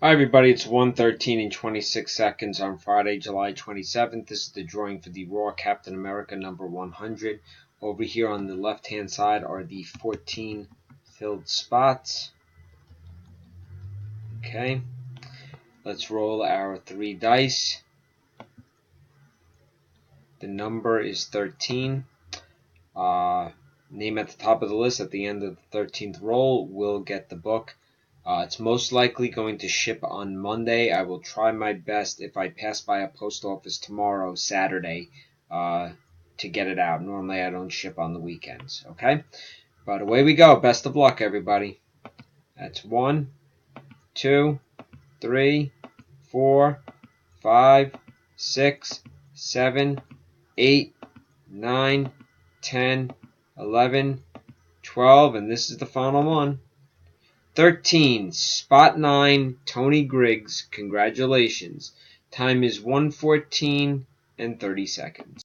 Hi everybody, it's 1:13 and 26 seconds on Friday, July 27th. This is the drawing for the Raw Captain America number 100. Over here on the left-hand side are the 14 filled spots. Okay, let's roll our 3 dice. The number is 13. Name at the top of the list at the end of the 13th roll will get the book. It's most likely going to ship on Monday. I will try my best if I pass by a post office tomorrow, Saturday, to get it out. Normally I don't ship on the weekends, okay? But away we go. Best of luck, everybody. That's 1, 2, 3, 4, 5, 6, 7, 8, 9, 10, 11, 12, and this is the final one. 13, spot 9, Tony Griggs. Congratulations. Time is 1:14 and 30 seconds.